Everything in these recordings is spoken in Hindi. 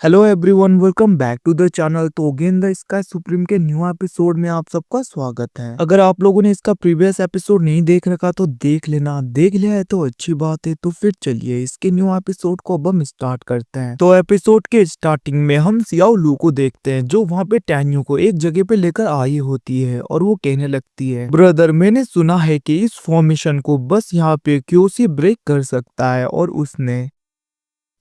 Hello everyone, welcome back to the channel. तो अगेन द स्काई सुप्रीम के न्यू एपिसोड में आप सबका स्वागत है। अगर आप लोगों ने इसका प्रीवियस एपिसोड नहीं देख रखा तो देख लेना, देख लिया है तो अच्छी बात है। तो फिर चलिए इसके न्यू एपिसोड को अब हम स्टार्ट करते हैं। तो एपिसोड के स्टार्टिंग में हम सियाओ लू को देखते हैं, जो वहाँ पे टैन्यू को एक जगह पे लेकर आई होती है और वो कहने लगती है, ब्रदर मैंने सुना है कि इस फॉर्मेशन को बस यहाँ पे क्योसी ब्रेक कर सकता है और उसने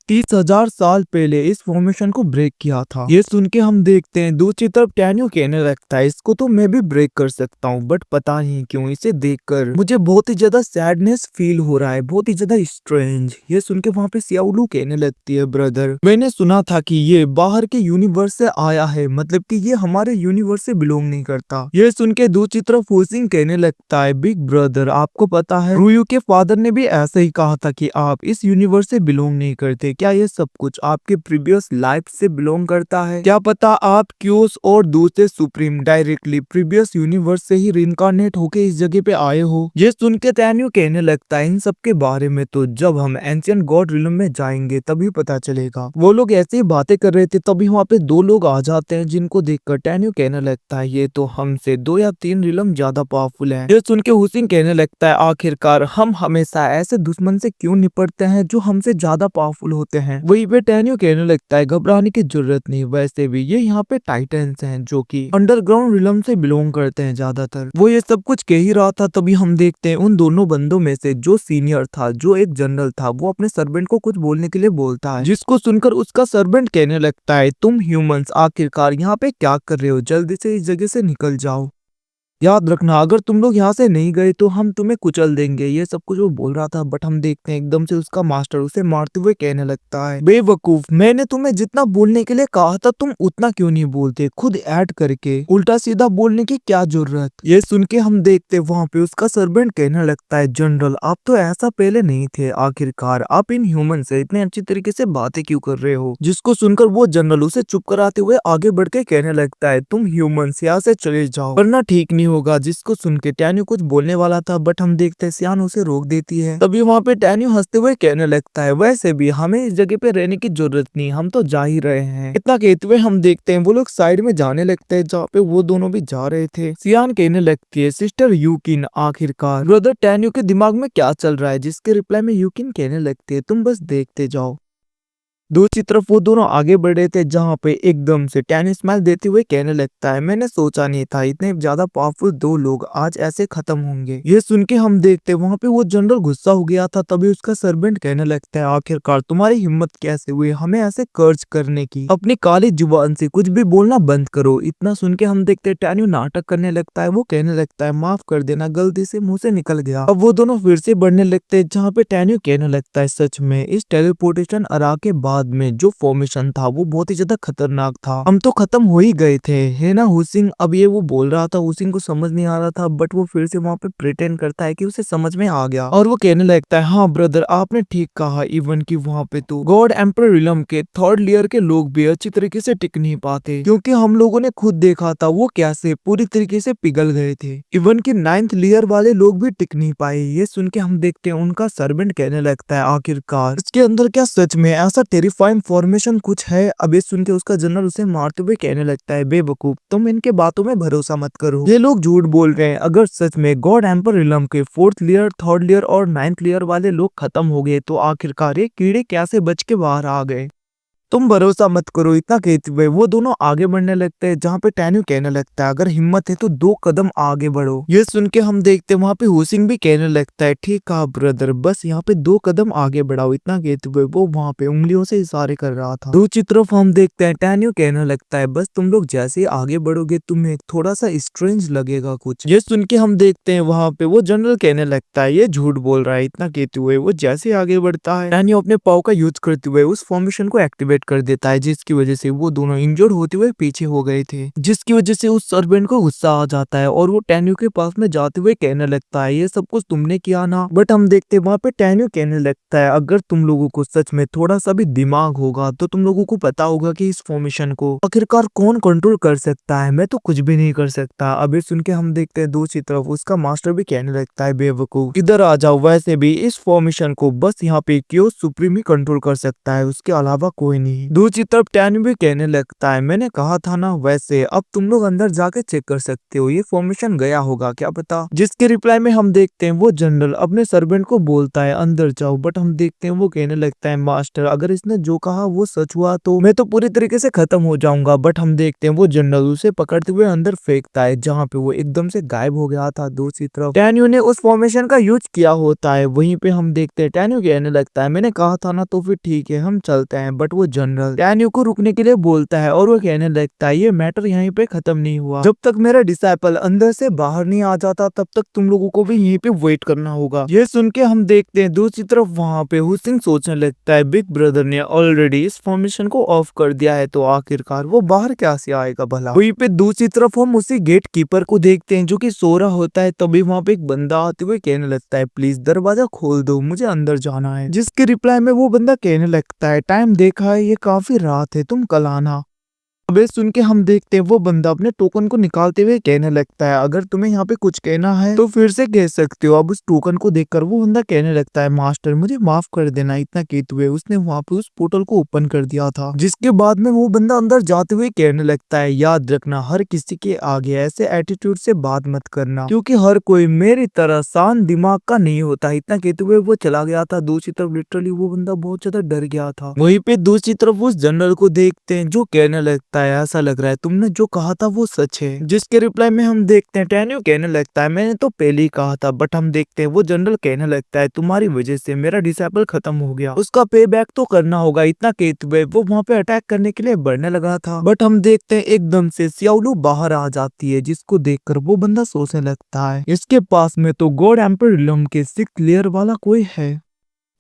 30,000 साल पहले इस फॉर्मेशन को ब्रेक किया था। ये सुन के हम देखते हैं दूसरी तरफ टैन्यू कहने लगता है, इसको तो मैं भी ब्रेक कर सकता हूँ, बट पता नहीं क्यों इसे देखकर मुझे बहुत ही ज्यादा सैडनेस फील हो रहा है, बहुत ही ज्यादा स्ट्रेंज। ये सुन के वहाँ पे सियाओलू कहने लगती है, ब्रदर मैंने सुना था कि ये बाहर के यूनिवर्स से आया है, मतलब कि ये हमारे यूनिवर्स से बिलोंग नहीं करता। ये सुन के दूसरी तरफ हुसिंग कहने लगता है, बिग ब्रदर आपको पता है रुयू के फादर ने भी ऐसा ही कहा था कि आप इस यूनिवर्स से बिलोंग नहीं करते। क्या ये सब कुछ आपके प्रीवियस लाइफ से बिलोंग करता है? क्या पता आप क्यूस और दूसरे सुप्रीम डायरेक्टली प्रीवियस यूनिवर्स से ही रिइंकार्नेट होके इस जगह पे आए हो। ये सुन के टैन्यू कहने लगता है, इन सब के बारे में तो जब हम एंशिएंट गॉड रिलम में जाएंगे तभी पता चलेगा। वो लोग ऐसे ही बातें कर रहे थे, तभी वहाँ पे दो लोग आ जाते हैं, जिनको देखकर टैन्यू कहने लगता है, ये तो हमसे 2 या 3 रिलम ज्यादा पावरफुल है। ये सुन के हुसिंग कहने लगता है, आखिरकार हम हमेशा ऐसे दुश्मन से क्यों निपटते हैं जो हमसे ज्यादा पावरफुल होते हैं। वही पे टैन्यू कहने लगता है, घबराने की जरूरत नहीं, वैसे भी ये यहाँ पे टाइटन्स हैं जो कि अंडरग्राउंड रिलम से बिलोंग करते हैं ज्यादातर। वो ये सब कुछ कह ही रहा था, तभी हम देखते हैं उन दोनों बंदों में से जो सीनियर था, जो एक जनरल था, वो अपने सर्वेंट को कुछ बोलने के लिए बोलता है, जिसको सुनकर उसका सर्वेंट कहने लगता है, तुम ह्यूमंस आखिरकार यहाँ पे क्या कर रहे हो, जल्दी से इस जगह से निकल जाओ। याद रखना अगर तुम लोग यहाँ से नहीं गए तो हम तुम्हें कुचल देंगे। ये सब कुछ वो बोल रहा था, बट हम देखते हैं एकदम से उसका मास्टर उसे मारते हुए कहने लगता है, बेवकूफ मैंने तुम्हें जितना बोलने के लिए कहा था तुम उतना क्यों नहीं बोलते, खुद ऐड करके उल्टा सीधा बोलने की क्या जरूरत। ये सुन के हम देखते वहाँ पे उसका सर्वेंट कहने लगता है, जनरल आप तो ऐसा पहले नहीं थे, आखिरकार आप इन ह्यूमन से इतने अच्छी तरीके से बातें क्यों कर रहे हो। जिसको सुनकर वो जनरल उसे चुप कराते हुए आगे बढ़ के कहने लगता है, तुम ह्यूमंस यहाँ से चले जाओ वरना ठीक नहीं होगा। जिसको सुन के टैन्यू कुछ बोलने वाला था, बट हम देखते हैं सियान उसे रोक देती है। तभी वहाँ पे टैन्यू हंसते हुए कहने लगता है, वैसे भी हमें इस जगह पे रहने की जरूरत नहीं, हम तो जा ही रहे हैं। इतना कहते हुए हम देखते हैं वो लोग साइड में जाने लगते हैं, जहाँ पे वो दोनों भी जा रहे थे। सियान कहने लगती है, सिस्टर यूकिन आखिरकार ब्रदर टैन्यू के दिमाग में क्या चल रहा है। जिसके रिप्लाई में यूकिन कहने लगती है, तुम बस देखते जाओ। दूसरी तरफ वो दोनों आगे बढ़ रहे थे, जहाँ पे एकदम से टैन्यू स्माइल देते हुए कहने लगता है, मैंने सोचा नहीं था इतने ज्यादा पावरफुल 2 लोग आज ऐसे खत्म होंगे। ये सुन के हम देखते वहाँ पे वो जनरल गुस्सा हो गया था, तभी उसका सर्वेंट कहने लगता है, आखिरकार तुम्हारी हिम्मत कैसे हुई हमें ऐसे कर्ज करने की, अपनी काली जुबान से कुछ भी बोलना बंद करो। इतना सुन के हम देखते टैन्यू नाटक करने लगता है, वो कहने लगता है, माफ कर देना गलती से मुंह से निकल गया। अब वो दोनों फिर से बढ़ने लगते हैं, जहाँ पे टैन्यू कहने लगता है, सच में इस टेलीपोर्टेशन अरा के बाद में जो फॉर्मेशन था वो बहुत ही ज्यादा खतरनाक था, हम तो खत्म हो ही गए थे, है ना हुसिंग। अब ये वो बोल रहा था, हुसिंग को समझ नहीं आ रहा था, बट वो फिर से वहाँ पे प्रिटेंड करता है कि उसे समझ में आ गया, और वो कहने लगता है, हाँ ब्रदर आपने ठीक कहा, इवन की वहाँ पे तो गॉड एम्पर रिलम के 3rd लेयर के लोग भी अच्छी तरीके से टिक नहीं पाते, क्योंकि हम लोगों ने खुद देखा था वो कैसे पूरी तरीके से पिघल गए थे। इवन की 9th लेयर वाले लोग भी टिक नहीं पाए। ये सुन के हम देखते हैं उनका सर्वेंट कहने लगता है, आखिरकार इसके अंदर क्या सच में ऐसा टेरिफाइंग फॉर्मेशन कुछ है। अब ये सुन के उसका जनरल उसे मारते हुए कहने लगता है, बेवकूफ तुम इनके बातों में भरोसा मत करो, ये लोग झूठ बोल रहे हैं। अगर सच में गॉड एम्पर रिलम के 4th लेयर 3rd लेयर और 9th लेयर वाले लोग खत्म हो गए तो आखिरकार ये कीड़े कैसे बच के बाहर आ गए, तुम भरोसा मत करो। इतना कहते हुए वो दोनों आगे बढ़ने लगते हैं, जहाँ पे टैन्यू कहने लगता है, अगर हिम्मत है तो 2 कदम आगे बढ़ो। ये सुन के हम देखते हैं वहाँ पे हुसिंग भी कहने लगता है, ठीक कहा ब्रदर बस यहाँ पे 2 कदम आगे बढ़ाओ। इतना कहते हुए वो वहाँ पे उंगलियों से इशारे कर रहा था। दूसरी तरफ हम देखते हैं टैन्यू कहने लगता है, बस तुम लोग जैसे ही आगे बढ़ोगे तुम्हें थोड़ा सा स्ट्रेंज लगेगा कुछ। ये सुन के हम देखते हैं वहाँ पे वो जनरल कहने लगता है, ये झूठ बोल रहा है। इतना कहते हुए वो जैसे ही आगे बढ़ता है, टैन्यू अपने पाव का यूज करते हुए उस फॉर्मेशन को एक्टिवेट कर देता है, जिसकी वजह से वो दोनों इंजर्ड होते हुए पीछे हो गए थे। जिसकी वजह से उस सर्वेंट को गुस्सा आ जाता है और वो टैन्यू के पास में जाते हुए कहने लगता है, ये सब कुछ तुमने किया ना। बट हम देखते वहाँ पे टैन्यू कहने लगता है, अगर तुम लोगों को सच में थोड़ा सा भी दिमाग होगा तो तुम लोगों को पता होगा कि इस फॉर्मेशन को आखिरकार कौन कंट्रोल कर सकता है, मैं तो कुछ भी नहीं कर सकता। अभी सुन के हम देखते हैं दूसरी तरफ उसका मास्टर भी कहने लगता है, बेवकूफ इधर आ जाओ, वैसे भी इस फॉर्मेशन को बस यहाँ पे क्यों सुप्रीम ही कंट्रोल कर सकता है, उसके अलावा कोई नहीं। नहीं। दूसरी तरफ टैन्यू भी कहने लगता है मैंने कहा था ना, वैसे अब तुम लोग अंदर जाके चेक कर सकते हो, ये फॉर्मेशन गया होगा क्या पता। जिसके रिप्लाई में हम देखते हैं वो जनरल अपने सर्वेंट को बोलता है अंदर जाओ, बट हम देखते हैं वो कहने लगता है मास्टर अगर इसने जो कहा वो सच हुआ तो मैं तो पूरी तरीके से खत्म हो जाऊंगा। बट हम देखते हैं वो जनरल उसे पकड़ते हुए अंदर फेंकता है जहाँ पे वो एकदम से गायब हो गया था। दूसरी तरफ टैन्यू ने उस फॉर्मेशन का यूज किया होता है, वहीं पे हम देखते हैं टैन्यू कहने लगता है मैंने कहा था ना, तो फिर ठीक है हम चलते हैं। बट वो जनरल टैन्यू को रुकने के लिए बोलता है और वो कहने लगता है ये मैटर यहीं पे खत्म नहीं हुआ, जब तक मेरा डिसाइपल अंदर से बाहर नहीं आ जाता तब तक तुम लोगों को भी यहीं पे वेट करना होगा। ये सुन के हम देखते हैं दूसरी तरफ वहाँ पे हुसिंग सोचने लगता है बिग ब्रदर ने ऑलरेडी इस फॉर्मेशन को ऑफ कर दिया है तो आखिरकार वो बाहर कैसे आएगा भला। वहीं पे दूसरी तरफ हम उसी गेट कीपर को देखते हैं जो कि सो रहा होता है। तभी वहाँ पे एक बंदा आते हुए कहने लगता है प्लीज दरवाजा खोल दो, मुझे अंदर जाना है। जिसके रिप्लाई में वो बंदा कहने लगता है टाइम देखा है, ये काफी रात है, तुम कल आना। अबे सुन के हम देखते हैं वो बंदा अपने टोकन को निकालते हुए कहने लगता है अगर तुम्हें यहाँ पे कुछ कहना है तो फिर से कह सकते हो। अब उस टोकन को देखकर वो बंदा कहने लगता है मास्टर मुझे माफ कर देना। इतना कहते हुए उसने वहाँ पे उस पोर्टल को ओपन कर दिया था। जिसके बाद में वो बंदा अंदर जाते हुए कहने लगता है याद रखना हर किसी के आगे ऐसे एटीट्यूड से बात मत करना, क्योंकि हर कोई मेरी तरह शांत दिमाग का नहीं होता। इतना कहते हुए वो चला गया था। दूसरी तरफ लिटरली वो बंदा बहुत ज्यादा डर गया था। वहीं पे दूसरी तरफ उस जनरल को देखते हैं जो कहने लगता है ऐसा लग रहा है तुमने जो कहा था वो सच है। जिसके रिप्लाई में हम देखते हैं टैन्यू कहने लगता है मैंने तो पहले ही कहा था। बट हम देखते हैं वो जनरल कहने लगता है तुम्हारी वजह से मेरा डिसाइपल खत्म हो गया, उसका पे बैक तो करना होगा। इतना कहते हुए वो वहाँ पे अटैक करने के लिए बढ़ने लगा था। बट हम देखते हैं एकदम से सियाओलू बाहर आ जाती है, जिसको देखकर वो बंदा सोचने लगता है इसके पास में तो गॉड एम्पर रिलम के 6th लेयर वाला कोई है।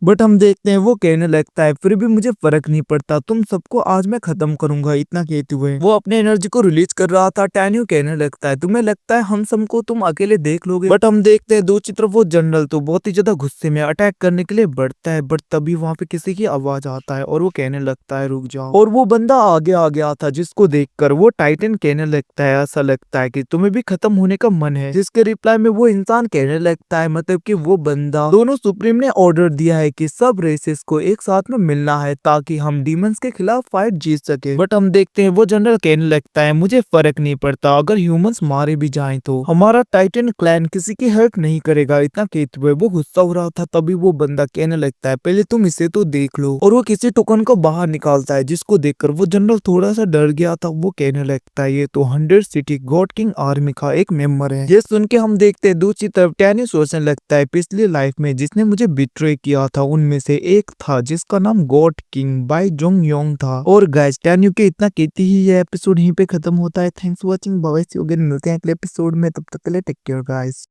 बट हम देखते हैं वो कहने लगता है फिर भी मुझे फर्क नहीं पड़ता, तुम सबको आज मैं खत्म करूंगा। इतना कहते हुए वो अपने एनर्जी को रिलीज कर रहा था। टैन्यू कहने लगता है तुम्हें लगता है हम सबको तुम अकेले देख लोगे। बट हम देखते हैं दूसरी तरफ वो जनरल तो बहुत ही ज्यादा गुस्से में अटैक करने के लिए बढ़ता है। बट तभी वहाँ पे किसी की आवाज आता है और वो कहने लगता है रुक जाओ। और वो बंदा आगे आ गया था, जिसको देखकर वो टाइटन कहने लगता है ऐसा लगता है कि तुम्हें भी खत्म होने का मन है। जिसके रिप्लाई में वो इंसान कहने लगता है मतलब कि वो बंदा दोनों सुप्रीम ने ऑर्डर दिया है कि सब रेसेस को एक साथ में मिलना है ताकि हम डीमंस के खिलाफ फाइट जीत सके। बट हम देखते हैं वो जनरल कहने लगता है मुझे फर्क नहीं पड़ता, अगर ह्यूमंस मारे भी जाएं तो हमारा टाइटन क्लैन किसी की हेल्प नहीं करेगा। इतना कहते हुए वो गुस्सा हो रहा था। तभी वो बंदा कहने लगता है पहले तुम इसे तो देख लो। और वो किसी टोकन को बाहर निकालता है, जिसको देखकर वो जनरल थोड़ा सा डर गया था। वो कहने लगता है ये तो 100 सिटी गॉड किंग आर्मी का एक मेंबर है। ये सुन के हम देखते हैं दूसरी तरफ टैन्यू सोचने लगता है पिछली लाइफ में जिसने मुझे बिट्रे किया था उनमें से एक था जिसका नाम God king bye Jong Yong था। और गाइस टैन्यू के इतना कहती ही ये एपिसोड यहीं पे खत्म होता है। Thanks for watching, bye see you again, मिलते हैं अगले एपिसोड में, तब तक के लिए टेक केयर गाइस।